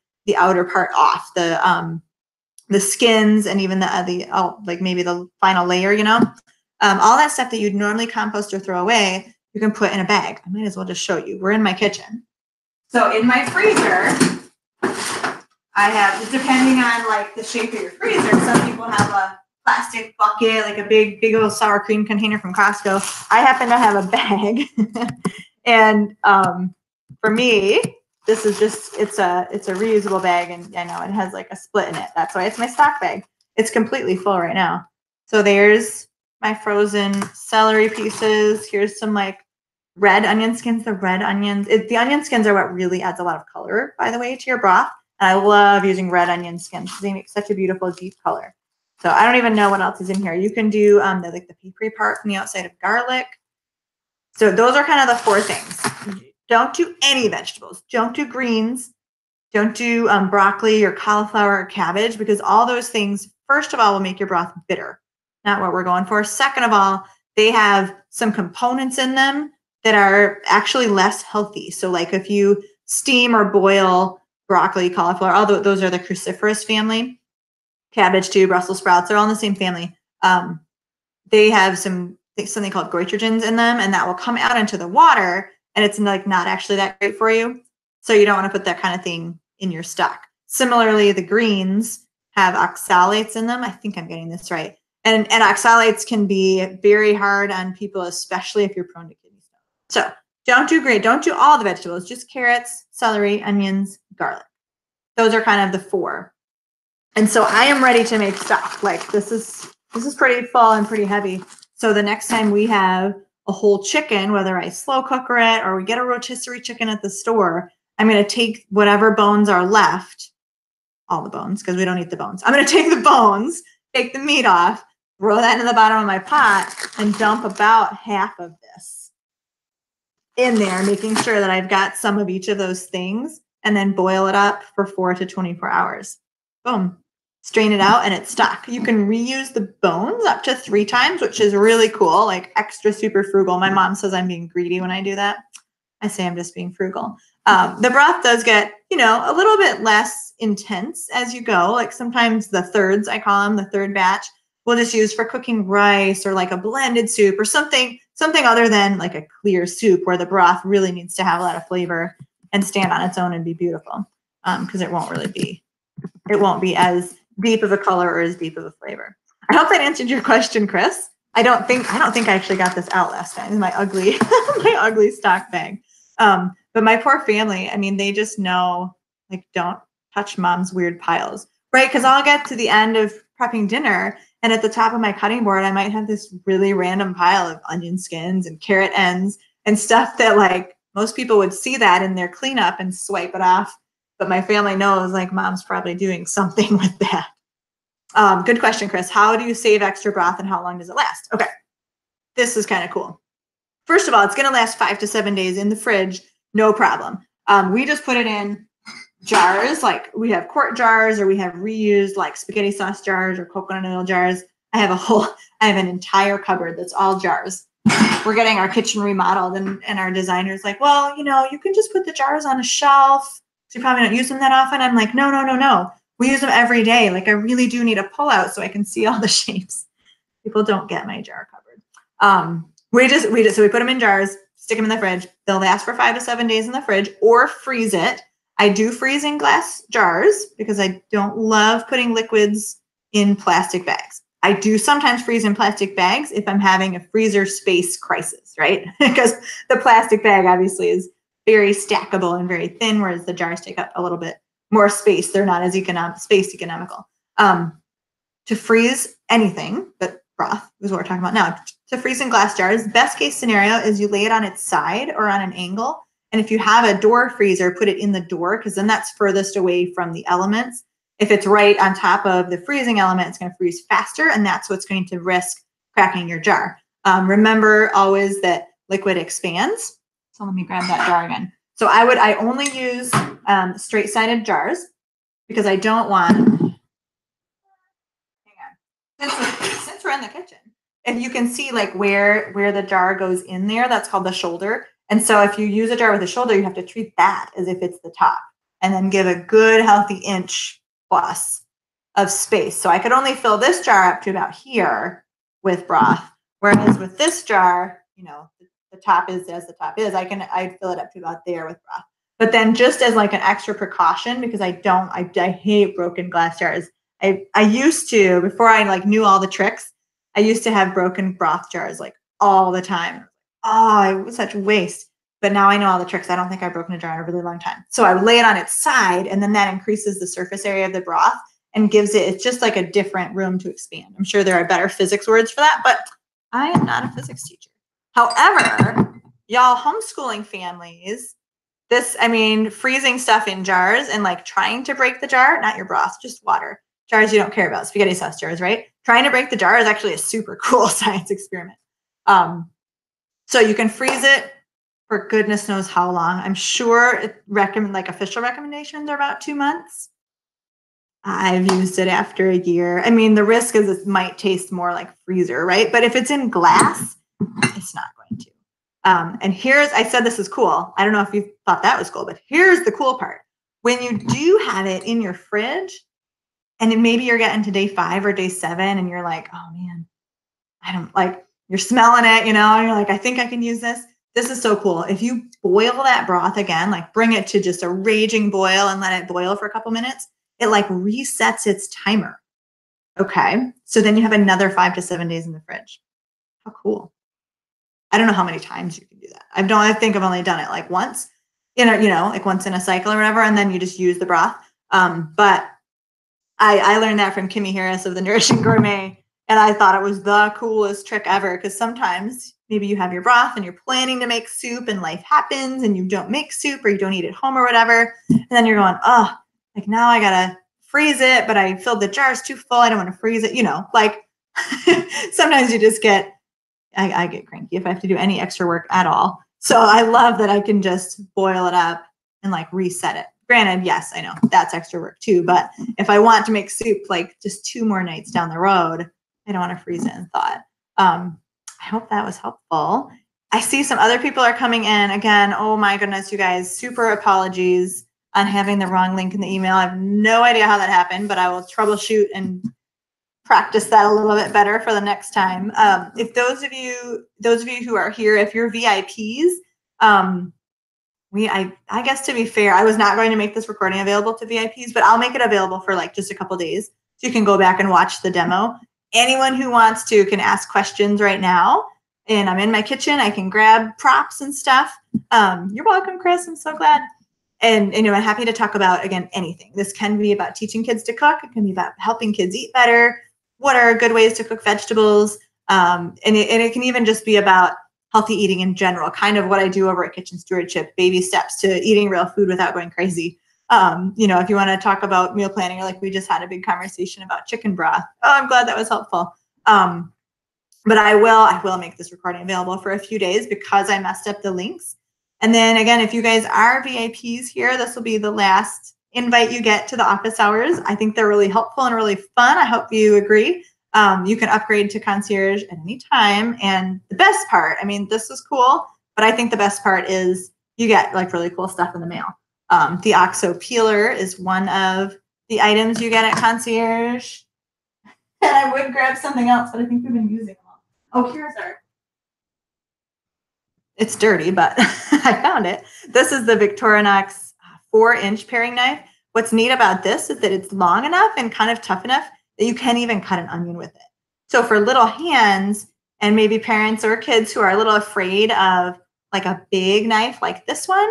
part off, the skins and even like maybe the final layer, you know, all that stuff that you'd normally compost or throw away, you can put in a bag. I might as well just show you. We're in my kitchen. So in my freezer, I have, depending on like the shape of your freezer, some people have a plastic bucket, like a big old sour cream container from Costco. I happen to have a bag. And for me, this is just, it's a reusable bag, and I know it has like a split in it. That's why it's my stock bag. It's completely full right now. So there's my frozen celery pieces. Here's some like red onion skins. The red onions, the onion skins are what really adds a lot of color, by the way, to your broth. And I love using red onion skins because they make such a beautiful deep color. So I don't even know what else is in here. You can do like the papery part from the outside of garlic. So those are kind of the 4 things. Don't do any vegetables. Don't do greens. Don't do broccoli or cauliflower or cabbage, because all those things, first of all, will make your broth bitter. Not what we're going for. Second of all, they have some components in them that are actually less healthy. So like if you steam or boil broccoli, cauliflower, although those are the cruciferous family, cabbage too, Brussels sprouts, they're all in the same family. They have something called goitrogens in them, and that will come out into the water, and it's like not actually that great for you. So you don't want to put that kind of thing in your stock. Similarly, the greens have oxalates in them. I think I'm getting this right. And oxalates can be very hard on people, especially if you're prone to kidney stones. So don't do green. Don't do all the vegetables, just carrots, celery, onions, garlic. Those are kind of the 4. And so I am ready to make stock. Like this is pretty full and pretty heavy. So the next time we have a whole chicken, whether I slow cooker it or we get a rotisserie chicken at the store, I'm going to take whatever bones are left, all the bones, because we don't eat the bones. I'm going to take the bones, take the meat off, throw that in the bottom of my pot, and dump about half of this in there, making sure that I've got some of each of those things, and then boil it up for 4 to 24 hours. Boom. Strain it out and it's stuck. You can reuse the bones up to 3 times, which is really cool, like extra super frugal. My mom says I'm being greedy when I do that. I say I'm just being frugal. The broth does get, you know, a little bit less intense as you go. Like sometimes the thirds, I call them, the third batch, we'll just use for cooking rice or like a blended soup or something other than like a clear soup where the broth really needs to have a lot of flavor and stand on its own and be beautiful, because it won't be as deep of a color or as deep of a flavor. I hope that answered your question, Chris. I don't think I actually got this out last time in my ugly my ugly stock bag. But my poor family, I mean, they just know, like, don't touch mom's weird piles. Right, because I'll get to the end of prepping dinner, and at the top of my cutting board, I might have this really random pile of onion skins and carrot ends and stuff that like most people would see that in their cleanup and swipe it off. But my family knows like mom's probably doing something with that. Good question, Chris. How do you save extra broth and how long does it last? Okay, this is kind of cool. First of all, it's going to last 5 to 7 days in the fridge, no problem. We just put it in jars, like we have quart jars or we have reused like spaghetti sauce jars or coconut oil jars. I have an entire cupboard that's all jars. We're getting our kitchen remodeled and our designer's like, well, you know, you can just put the jars on a shelf. So you probably don't use them that often. I'm like, no. We use them every day. Like I really do need a pull out so I can see all the shapes. People don't get my jar cupboard. So we put them in jars, stick them in the fridge. They'll last for 5 to 7 days in the fridge or freeze it. I do freeze in glass jars because I don't love putting liquids in plastic bags. I do sometimes freeze in plastic bags if I'm having a freezer space crisis, right? Because the plastic bag obviously is very stackable and very thin, whereas the jars take up a little bit more space. They're not as space economical. To freeze anything, but broth is what we're talking about now. To freeze in glass jars, best case scenario is you lay it on its side or on an angle. And if you have a door freezer, put it in the door because then that's furthest away from the elements. If it's right on top of the freezing element, it's going to freeze faster, and that's what's going to risk cracking your jar. Remember always that liquid expands. So let me grab that jar again. So I only use straight-sided jars because I don't want. Hang on. Since we're in the kitchen, if you can see like where the jar goes in there, that's called the shoulder. And so if you use a jar with a shoulder, you have to treat that as if it's the top and then give a good healthy inch plus of space. So I could only fill this jar up to about here with broth. Whereas with this jar, you know, the top is as the top is. I fill it up to about there with broth. But then just as like an extra precaution, because I hate broken glass jars. I used to, before I like knew all the tricks, I used to have broken broth jars like all the time. Oh, it was such a waste. But now I know all the tricks. I don't think I've broken a jar in a really long time. So I would lay it on its side, and then that increases the surface area of the broth and gives it's just like a different room to expand. I'm sure there are better physics words for that, but I am not a physics teacher. However, y'all homeschooling families, freezing stuff in jars and like trying to break the jar, not your broth, just water. Jars you don't care about, spaghetti sauce jars, right? Trying to break the jar is actually a super cool science experiment. So you can freeze it for goodness knows how long. I'm sure official recommendations are about 2 months. I've used it after a year. I mean, the risk is it might taste more like freezer, right? But if it's in glass, it's not going to. And I said this is cool. I don't know if you thought that was cool, but here's the cool part. When you do have it in your fridge, and then maybe you're getting to day 5 or day 7, and you're like, oh man, I don't like, you're smelling it, and you're like, I think I can use this. This is so cool. If you boil that broth again, like bring it to just a raging boil and let it boil for a couple minutes, it like resets its timer. Okay. So then you have another 5 to 7 days in the fridge. How cool. I don't know how many times you can do that. I think I've only done it like once, like once in a cycle or whatever. And then you just use the broth. But I learned that from Kimmy Harris of the Nourishing Gourmet. And I thought it was the coolest trick ever, because sometimes maybe you have your broth and you're planning to make soup and life happens and you don't make soup or you don't eat at home or whatever. And then you're going, oh, like now I got to freeze it, but I filled the jars too full. I don't want to freeze it. Like sometimes you just I get cranky if I have to do any extra work at all. So I love that I can just boil it up and like reset it. Granted, yes, I know that's extra work too. But if I want to make soup like just 2 more nights down the road, I don't want to freeze it in thought. I hope that was helpful. I see some other people are coming in again. Oh my goodness, you guys, super apologies on having the wrong link in the email. I have no idea how that happened, but I will troubleshoot and practice that a little bit better for the next time. If those of you who are here, if you're VIPs, I guess to be fair, I was not going to make this recording available to VIPs, but I'll make it available for like just a couple days so you can go back and watch the demo. Anyone who wants to can ask questions right now. And I'm in my kitchen. I can grab props and stuff. You're welcome, Chris. I'm so glad. And, I'm happy to talk about, again, anything. This can be about teaching kids to cook. It can be about helping kids eat better. What are good ways to cook vegetables? And it can even just be about healthy eating in general, kind of what I do over at Kitchen Stewardship, baby steps to eating real food without going crazy. If you want to talk about meal planning, or like we just had a big conversation about chicken broth. Oh, I'm glad that was helpful. But I will make this recording available for a few days because I messed up the links. And then again, if you guys are VIPs here, this will be the last invite you get to the office hours. I think they're really helpful and really fun. I hope you agree. You can upgrade to Concierge at any time. And the best part, this is cool, but I think the best part is you get like really cool stuff in the mail. The OXO peeler is one of the items you get at Concierge. And I would grab something else, but I think we've been using them all. Oh, here's our. It's dirty, but I found it. This is the Victorinox 4-inch paring knife. What's neat about this is that it's long enough and kind of tough enough that you can even cut an onion with it. So for little hands and maybe parents or kids who are a little afraid of like a big knife like this one,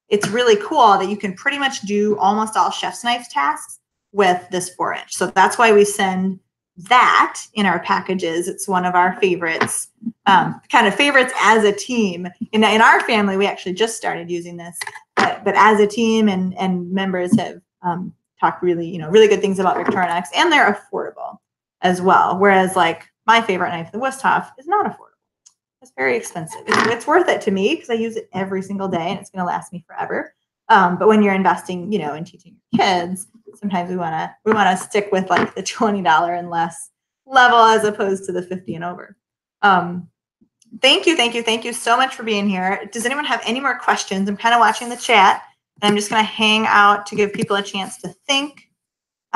it's really cool that you can pretty much do almost all chef's knife tasks with this 4-inch. So that's why we send that in our packages. It's one of our favorites, kind of favorites as a team. In our family, we actually just started using this, but as a team and members have talked really good things about Victorinox, and they're affordable as well. Whereas like my favorite knife, the Wusthof, is not affordable. It's very expensive. It's worth it to me because I use it every single day and it's going to last me forever. But when you're investing, in teaching your kids, sometimes we want to stick with like the $20 and less level as opposed to the 50 and over. Thank you so much for being here. Does anyone have any more questions? I'm kind of watching the chat, and I'm just going to hang out to give people a chance to think.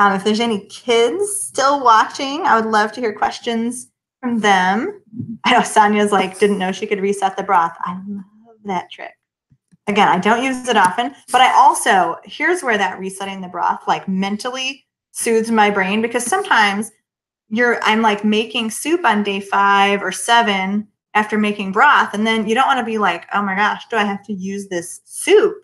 If there's any kids still watching, I would love to hear questions from them. I know Sonia's like, didn't know she could reset the broth. I love that trick. Again, I don't use it often, but I also, here's where that resetting the broth like mentally soothes my brain, because sometimes I'm like making soup on day 5 or 7 after making broth. And then you don't want to be like, oh my gosh, do I have to use this soup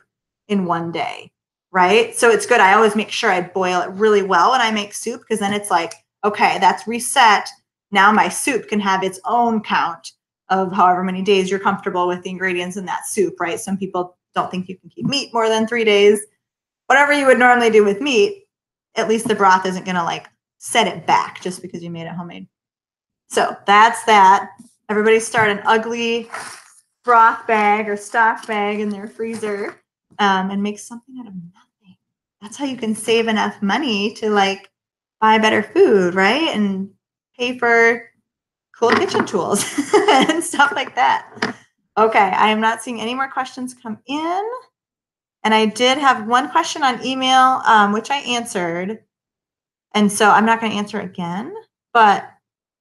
in one day? Right? So it's good. I always make sure I boil it really well when I make soup, because then it's like, okay, that's reset. Now my soup can have its own count of however many days you're comfortable with the ingredients in that soup, right? Some people don't think you can keep meat more than 3 days. Whatever you would normally do with meat, at least the broth isn't going to like set it back just because you made it homemade. So that's that. Everybody start an ugly broth bag or stock bag in their freezer and make something out of nothing. That's how you can save enough money to like buy better food, right? And pay for cool kitchen tools and stuff like that. Okay, I am not seeing any more questions come in. And I did have one question on email, which I answered. And so I'm not going to answer again. But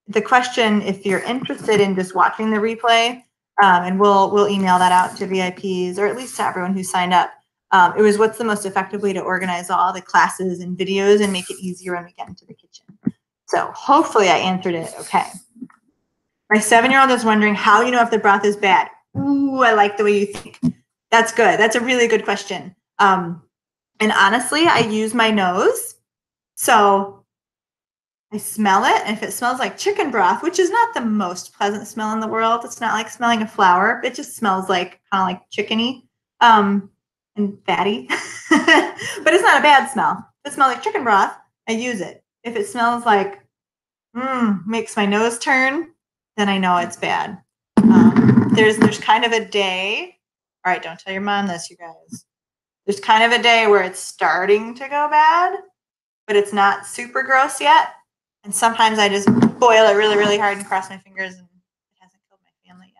the question, if you're interested in just watching the replay, and we'll email that out to VIPs, or at least to everyone who signed up. It was, what's the most effective way to organize all the classes and videos and make it easier when we get into the kitchen? So hopefully I answered it okay. My 7-year-old is wondering how you know if the broth is bad. Ooh, I like the way you think. That's good. That's a really good question. And honestly, I use my nose. So I smell it. And if it smells like chicken broth, which is not the most pleasant smell in the world, it's not like smelling a flour. It just smells like kind of like chickeny and fatty. But it's not a bad smell. If it smells like chicken broth, I use it. If it smells like makes my nose turn, then I know it's bad. There's kind of a day. All right, don't tell your mom this, you guys. There's kind of a day where it's starting to go bad, but it's not super gross yet. And sometimes I just boil it really, really hard and cross my fingers, and it hasn't killed my family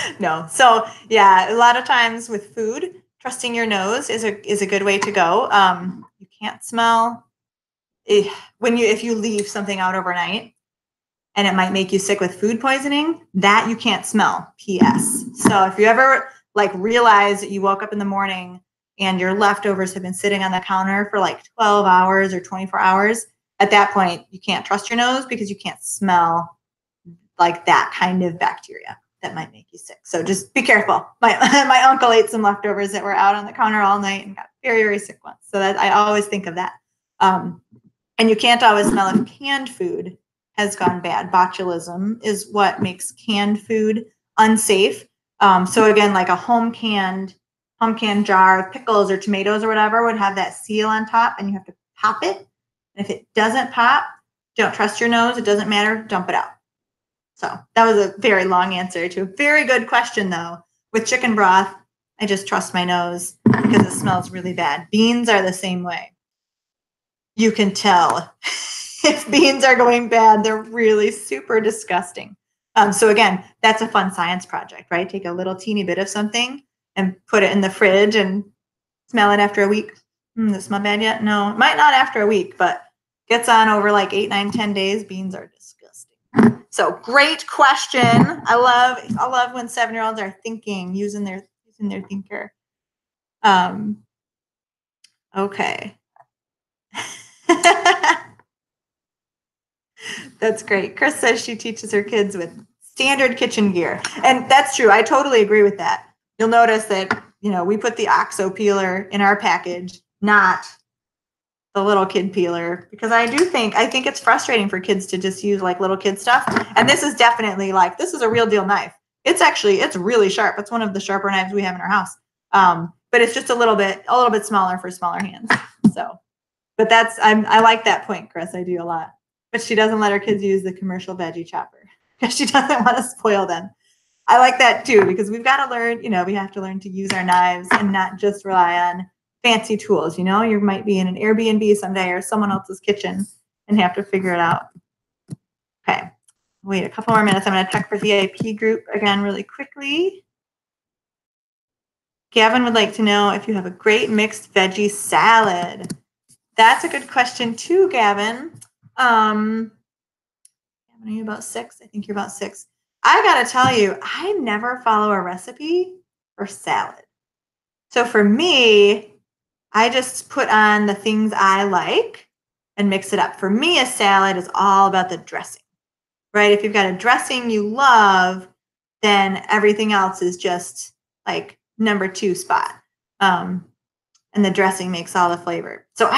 yet. No. So yeah, a lot of times with food, trusting your nose is a good way to go. You can't smell if you leave something out overnight, and it might make you sick with food poisoning, that you can't smell. PS. So if you ever like realize that you woke up in the morning and your leftovers have been sitting on the counter for like 12 hours or 24 hours, at that point, you can't trust your nose because you can't smell like that kind of bacteria. that might make you sick. So just be careful. My uncle ate some leftovers that were out on the counter all night and got very, very sick once. So that I always think of that. And you can't always smell if canned food has gone bad. Botulism is what makes canned food unsafe. So again, like a home canned jar of pickles or tomatoes or whatever would have that seal on top, and you have to pop it. And if it doesn't pop, don't trust your nose. It doesn't matter. Dump it out. So that was a very long answer to a very good question, though. With chicken broth, I just trust my nose because it smells really bad. Beans are the same way. You can tell if beans are going bad. They're really super disgusting. So again, that's a fun science project, right? Take a little teeny bit of something and put it in the fridge and smell it after a week. Does it smell bad yet? No, it might not after a week, but gets on over like 8, 9, 10 days. Beans are disgusting. So great question. I love when 7-year-olds are thinking, using their thinker. Okay. That's great. Chris says she teaches her kids with standard kitchen gear. And that's true. I totally agree with that. You'll notice that, we put the OXO peeler in our package, not the little kid peeler, because I think it's frustrating for kids to just use like little kid stuff. And this is definitely this is a real deal knife. It's really sharp. It's one of the sharper knives we have in our house. But it's just a little bit smaller for smaller hands. So, but I like that point, Chris. I do a lot. But she doesn't let her kids use the commercial veggie chopper because she doesn't want to spoil them. I like that too, because we've got to learn, we have to learn to use our knives and not just rely on fancy tools. You might be in an Airbnb someday or someone else's kitchen and have to figure it out. Okay, wait a couple more minutes. I'm going to check for VIP group again really quickly. Gavin would like to know if you have a great mixed veggie salad. That's a good question too, Gavin. Are you about 6? I think you're about 6. I got to tell you, I never follow a recipe for salad. So for me, I just put on the things I like and mix it up. For me, a salad is all about the dressing, right? If you've got a dressing you love, then everything else is just like number 2 spot. And the dressing makes all the flavor. So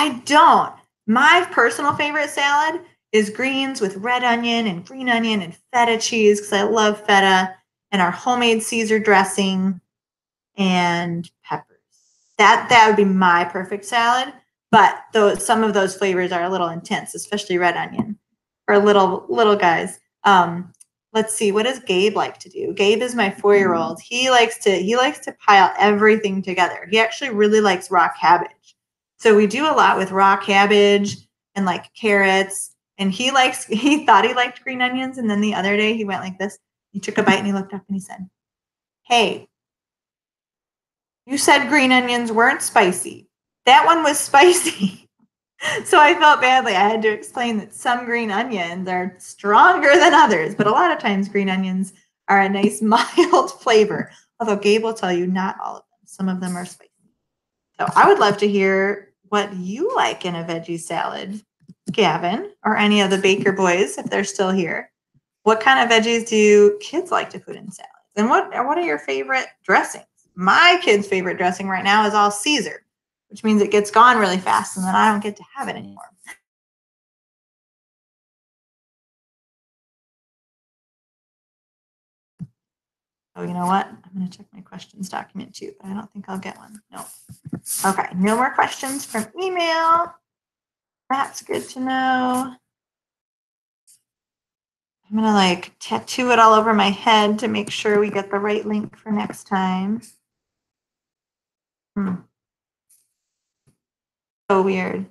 my personal favorite salad is greens with red onion and green onion and feta cheese, because I love feta, and our homemade Caesar dressing and peppers. That would be my perfect salad. But some of those flavors are a little intense, especially red onion for little guys. Let's see, what does Gabe like to do? Gabe is my 4-year-old. He likes to pile everything together. He actually really likes raw cabbage. So we do a lot with raw cabbage and like carrots. And he thought he liked green onions. And then the other day he went like this. He took a bite and he looked up and he said, "Hey, you said green onions weren't spicy. That one was spicy." So I felt badly. I had to explain that some green onions are stronger than others, but a lot of times green onions are a nice mild flavor. Although Gabe will tell you not all of them. Some of them are spicy. So I would love to hear what you like in a veggie salad, Gavin, or any of the Baker boys, if they're still here. What kind of veggies do kids like to put in salads? And what are your favorite dressings? My kid's favorite dressing right now is all Caesar, which means it gets gone really fast and then I don't get to have it anymore. Oh, you know what? I'm going to check my questions document too, but I don't think I'll get one. No. Okay, no more questions from email. That's good to know. I'm going to tattoo it all over my head to make sure we get the right link for next time. So weird.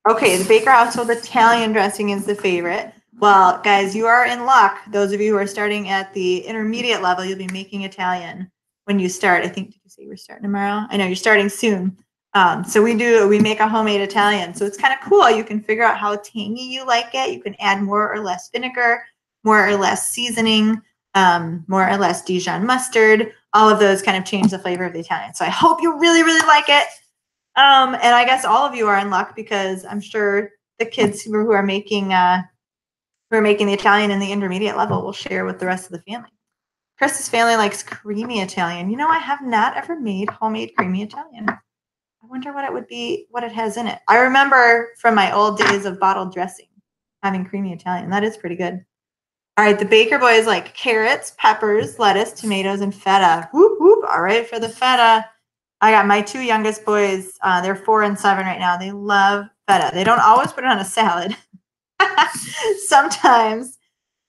Okay, the Baker household Italian dressing is the favorite. Well, guys, you are in luck. Those of you who are starting at the intermediate level, you'll be making Italian when you start. I think, did you say we're starting tomorrow? I know you're starting soon. So we make a homemade Italian. So it's kind of cool. You can figure out how tangy you like it. You can add more or less vinegar, more or less seasoning, more or less Dijon mustard. All of those kind of change the flavor of the Italian. So I hope you really, really like it. And I guess all of you are in luck, because I'm sure the kids who are making the Italian in the intermediate level will share with the rest of the family. Chris's family likes creamy Italian. You know, I have not ever made homemade creamy Italian. I wonder what it would be, what it has in it. I remember from my old days of bottled dressing, having creamy Italian. That is pretty good. All right, the Baker boys like carrots, peppers, lettuce, tomatoes, and feta. Whoop, whoop. All right, for the feta. I got my two youngest boys. They're 4 and 7 right now. They love feta. They don't always put it on a salad. Sometimes,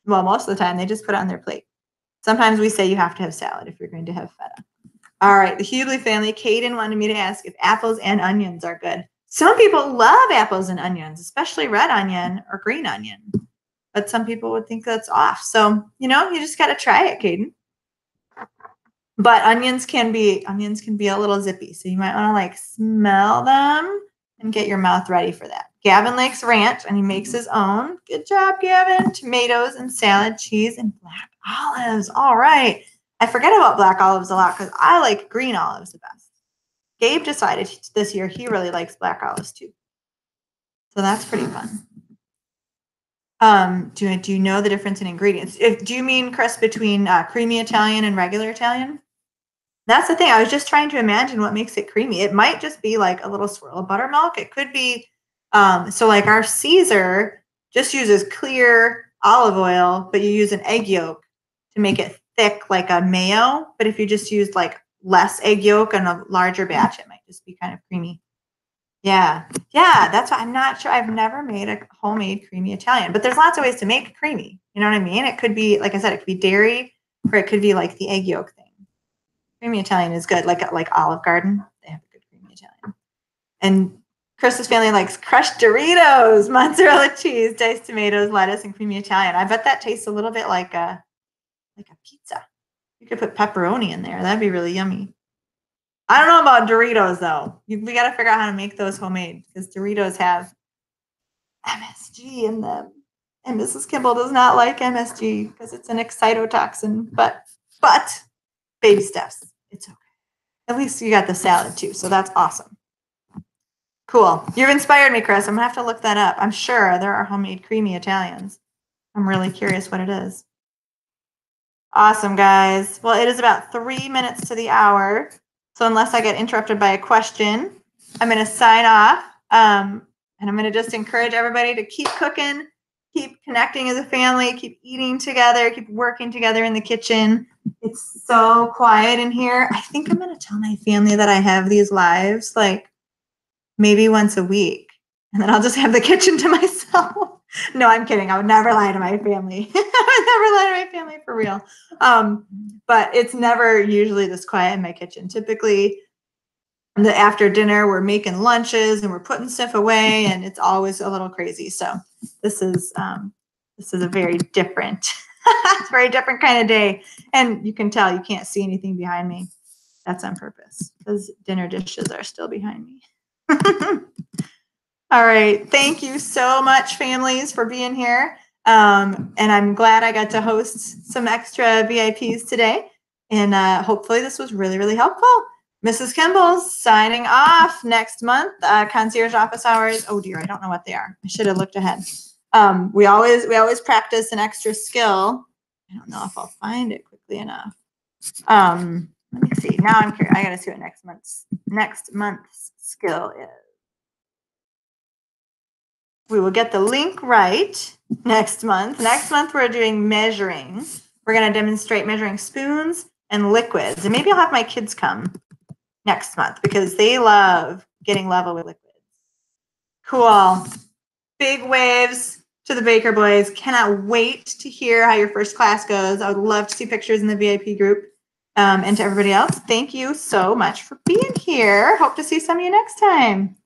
well, most of the time, they just put it on their plate. Sometimes we say you have to have salad if you're going to have feta. All right, the Hughley family. Caden wanted me to ask if apples and onions are good. Some people love apples and onions, especially red onion or green onion. But some people would think that's off. So, you know, you just got to try it, Caden. But onions can be a little zippy. So you might want to like smell them and get your mouth ready for that. Gavin likes ranch and he makes his own. Good job, Gavin. Tomatoes and salad, cheese, and black olives. All right. I forget about black olives a lot because I like green olives the best. Gabe decided this year he really likes black olives too. So that's pretty fun. Do you know the difference in ingredients? Do you mean, Chris, between creamy Italian and regular Italian? That's the thing. I was just trying to imagine what makes it creamy. It might just be like a little swirl of buttermilk. It could be, so like our Caesar just uses clear olive oil, but you use an egg yolk to make it thick like a mayo. But if you just use like less egg yolk and a larger batch, it might just be kind of creamy. Yeah, that's why I'm not sure. I've never made a homemade creamy Italian, but there's lots of ways to make creamy. You know what I mean? It could be, like I said, it could be dairy, or it could be like the egg yolk thing. Creamy Italian is good, like Olive Garden. They have a good creamy Italian. And Chris's family likes crushed Doritos, mozzarella cheese, diced tomatoes, lettuce, and creamy Italian. I bet that tastes a little bit like a pizza. You could put pepperoni in there. That'd be really yummy. I don't know about Doritos, though. We got to figure out how to make those homemade because Doritos have MSG in them. And Mrs. Kimball does not like MSG because it's an excitotoxin. But baby steps. It's okay. At least you got the salad, too. So that's awesome. Cool. You've inspired me, Chris. I'm going to have to look that up. I'm sure there are homemade creamy Italians. I'm really curious what it is. Awesome, guys. Well, it is about 3 minutes to the hour. So unless I get interrupted by a question, I'm going to sign off. And I'm going to just encourage everybody to keep cooking, keep connecting as a family, keep eating together, keep working together in the kitchen. It's so quiet in here. I think I'm going to tell my family that I have these lives like maybe once a week. And then I'll just have the kitchen to myself. No, I'm kidding. I would never lie to my family. I would never lie to my family for real. But it's never usually this quiet in my kitchen. Typically, after dinner, we're making lunches and we're putting stuff away, and it's always a little crazy. So this is a very different, it's a very different kind of day. And you can tell you can't see anything behind me. That's on purpose because dinner dishes are still behind me. All right. Thank you so much, families, for being here. And I'm glad I got to host some extra VIPs today. And hopefully this was really, really helpful. Mrs. Kimball's signing off next month. Concierge office hours. Oh, dear. I don't know what they are. I should have looked ahead. We always practice an extra skill. I don't know if I'll find it quickly enough. Let me see. Now I'm curious. I got to see what next month's skill is. We will get the link right next month. Next month, we're doing measuring. We're going to demonstrate measuring spoons and liquids. And maybe I'll have my kids come next month because they love getting level with liquids. Cool. Big waves to the Baker boys. Cannot wait to hear how your first class goes. I would love to see pictures in the VIP group. And to everybody else, thank you so much for being here. Hope to see some of you next time.